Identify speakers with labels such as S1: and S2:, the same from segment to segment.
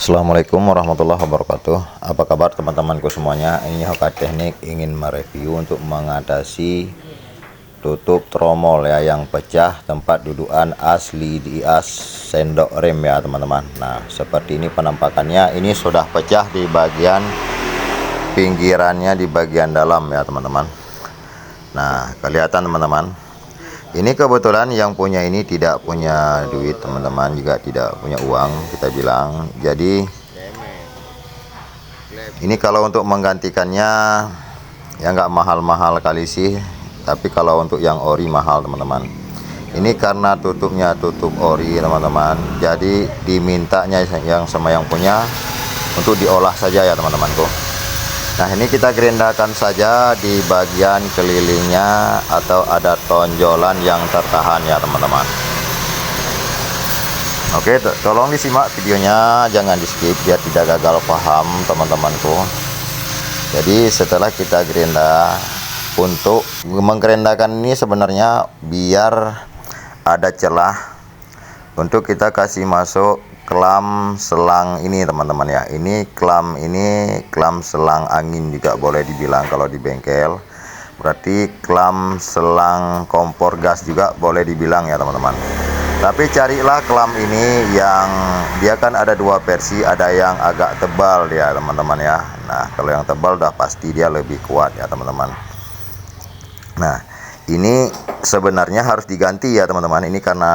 S1: Assalamualaikum warahmatullahi wabarakatuh. Apa kabar teman-temanku semuanya? Ini Hoka Teknik ingin mereview untuk mengatasi tutup tromol ya yang pecah tempat dudukan asli di as sendok rem ya teman-teman. Nah, seperti ini penampakannya. Ini sudah pecah di bagian pinggirannya, di bagian dalam ya teman-teman. Nah, kelihatan teman-teman. Ini kebetulan yang punya ini tidak punya duit teman-teman, juga tidak punya uang kita bilang. Jadi ini kalau untuk menggantikannya ya nggak mahal-mahal kali sih, tapi kalau untuk yang ori mahal teman-teman. Ini karena tutupnya tutup ori teman-teman, jadi dimintanya yang sama yang punya untuk diolah saja ya teman-temanku. Nah, ini kita gerindakan saja di bagian kelilingnya atau ada tonjolan yang tertahan ya teman-teman. Oke, tolong disimak videonya, jangan di skip biar tidak gagal paham teman-temanku. Jadi setelah kita gerinda, untuk menggerindakan ini sebenarnya biar ada celah untuk kita kasih masuk klam selang ini teman-teman ya. Ini klam selang angin juga boleh dibilang kalau di bengkel. Berarti klam selang kompor gas juga boleh dibilang ya teman-teman. Tapi carilah klam ini yang dia kan ada dua versi, ada yang agak tebal dia teman-teman ya. Nah, kalau yang tebal udah pasti dia lebih kuat ya teman-teman. Nah, ini sebenarnya harus diganti ya teman-teman. Ini karena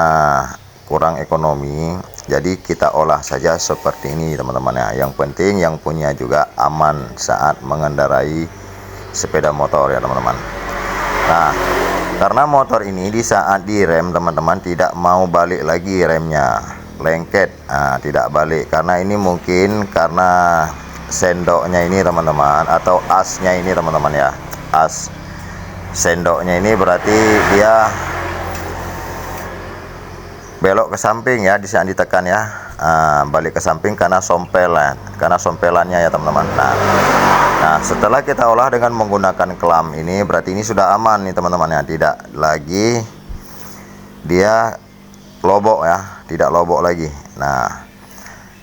S1: kurang ekonomi, jadi kita olah saja seperti ini teman-teman ya. Yang penting yang punya juga aman saat mengendarai sepeda motor ya teman-teman. Nah, karena motor ini di saat direm teman-teman tidak mau balik lagi remnya, lengket. Nah, tidak balik karena ini mungkin karena sendoknya ini teman-teman, atau asnya ini teman-teman ya. As sendoknya ini berarti dia belok ke samping ya di saat ditekan ya. Balik ke samping karena sompelannya ya teman-teman. Nah, setelah kita olah dengan menggunakan klam ini, berarti ini sudah aman nih teman-teman ya, tidak lagi dia lobok ya, tidak lobok lagi. Nah,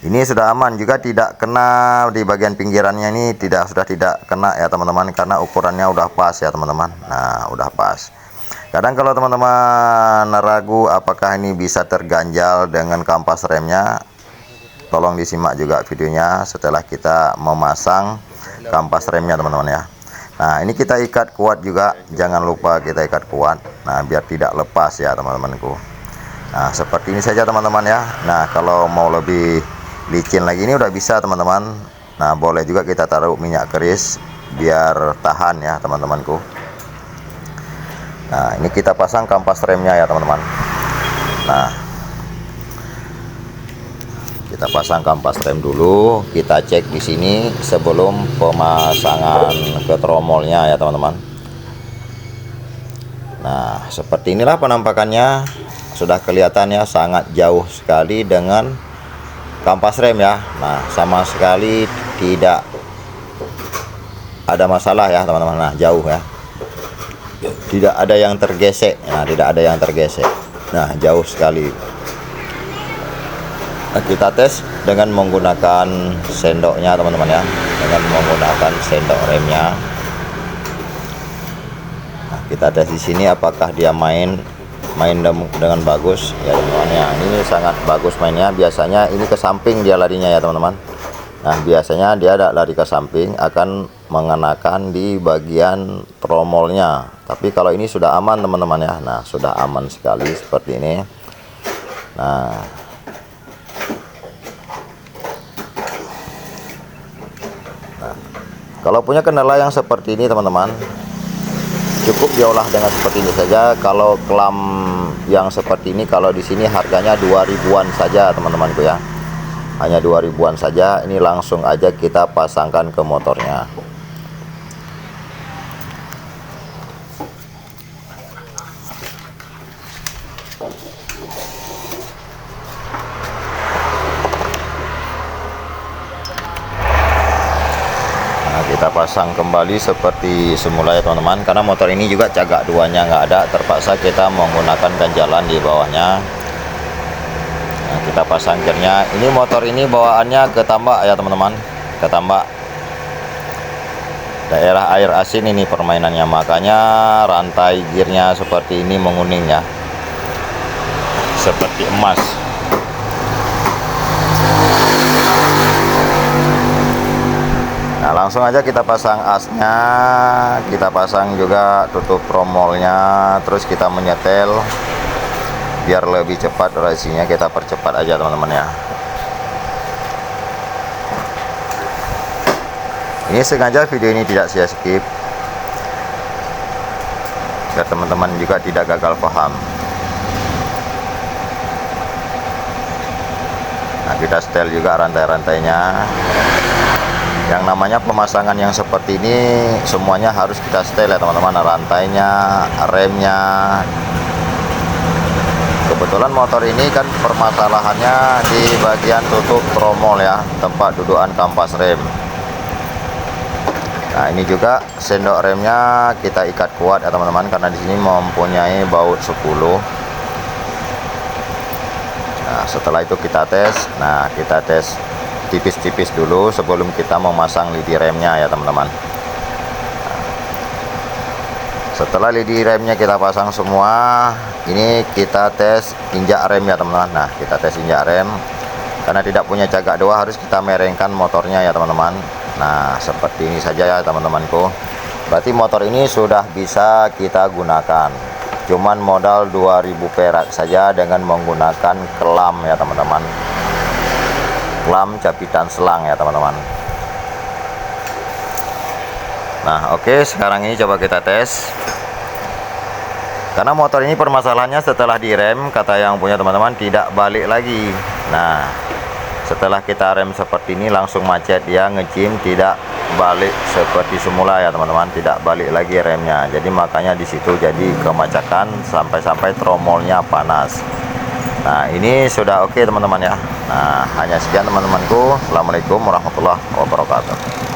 S1: ini sudah aman, juga tidak kena di bagian pinggirannya ini, sudah tidak kena ya teman-teman, karena ukurannya udah pas ya teman-teman. Nah, udah pas. Kadang kalau teman-teman ragu apakah ini bisa terganjal dengan kampas remnya, tolong disimak juga videonya setelah kita memasang kampas remnya teman-teman ya. Nah, ini kita ikat kuat juga, jangan lupa kita ikat kuat. Nah, biar tidak lepas ya teman-temanku. Nah, seperti ini saja teman-teman ya. Nah, kalau mau lebih licin lagi ini udah bisa teman-teman. Nah, boleh juga kita taruh minyak keris biar tahan ya teman-temanku. Nah, ini kita pasang kampas remnya ya teman-teman. Nah, kita pasang kampas rem dulu, kita cek di sini sebelum pemasangan ke tromolnya ya teman-teman. Nah, seperti inilah penampakannya. Sudah kelihatan ya, sangat jauh sekali dengan kampas rem ya. Nah, sama sekali tidak ada masalah ya teman-teman. Nah, jauh ya, tidak ada yang tergesek. Nah, tidak ada yang tergesek. Nah, jauh sekali. Nah, kita tes dengan menggunakan sendoknya teman-teman ya, dengan menggunakan sendok remnya. Nah, kita tes di sini apakah dia main dengan bagus ya teman-teman ya. Ini sangat bagus mainnya. Biasanya ini ke samping dia larinya ya teman-teman. Nah, biasanya dia lari ke samping akan mengenakan di bagian tromolnya. Tapi kalau ini sudah aman teman-teman ya. Nah, sudah aman sekali seperti ini. Nah, kalau punya kendala yang seperti ini teman-teman, cukup diolah dengan seperti ini saja. Kalau klam yang seperti ini, kalau di sini harganya 2000-an saja teman-temanku ya. Hanya 2000-an saja. Ini langsung aja kita pasangkan ke motornya. Kita pasang kembali seperti semula ya teman-teman, karena motor ini juga cagak duanya nggak ada, terpaksa kita menggunakan ganjalan di bawahnya. Nah, kita pasang gearnya. Ini motor ini bawaannya ke Tambak ya teman-teman, ke Tambak, daerah air asin ini permainannya, makanya rantai gearnya seperti ini menguning ya, seperti emas. Nah, langsung aja kita pasang asnya, kita pasang juga tutup tromolnya, terus kita menyetel biar lebih cepat durasinya. Kita percepat aja teman-teman ya. Ini sengaja video ini tidak saya skip biar teman-teman juga tidak gagal paham. Nah, kita setel juga rantai-rantainya. Yang namanya pemasangan yang seperti ini semuanya harus kita setel ya teman-teman, rantainya, remnya. Kebetulan motor ini kan permasalahannya di bagian tutup tromol ya, tempat dudukan kampas rem. Nah, ini juga sendok remnya kita ikat kuat ya teman-teman, karena di sini mempunyai baut 10. Nah, setelah itu kita tes. Nah, kita tes tipis-tipis dulu sebelum kita memasang lidi remnya ya teman-teman. Setelah lidi remnya kita pasang semua, ini kita tes injak rem ya teman-teman. Nah, kita tes injak rem, karena tidak punya cagak dua harus kita merengkan motornya ya teman-teman. Nah, seperti ini saja ya teman-temanku. Berarti motor ini sudah bisa kita gunakan, cuman modal 2000 perak saja dengan menggunakan kelam ya teman-teman, kelam capitan selang ya teman-teman. Nah, oke, sekarang ini coba kita tes. Karena motor ini permasalahannya setelah direm, kata yang punya teman-teman, tidak balik lagi. Nah, setelah kita rem seperti ini langsung macet, dia ngejim, tidak balik seperti semula ya teman-teman, tidak balik lagi remnya. Jadi makanya di situ jadi kemacetan sampai-sampai tromolnya panas. Nah, ini sudah oke teman-teman ya. Nah, hanya sekian teman-temanku. Assalamualaikum warahmatullahi wabarakatuh.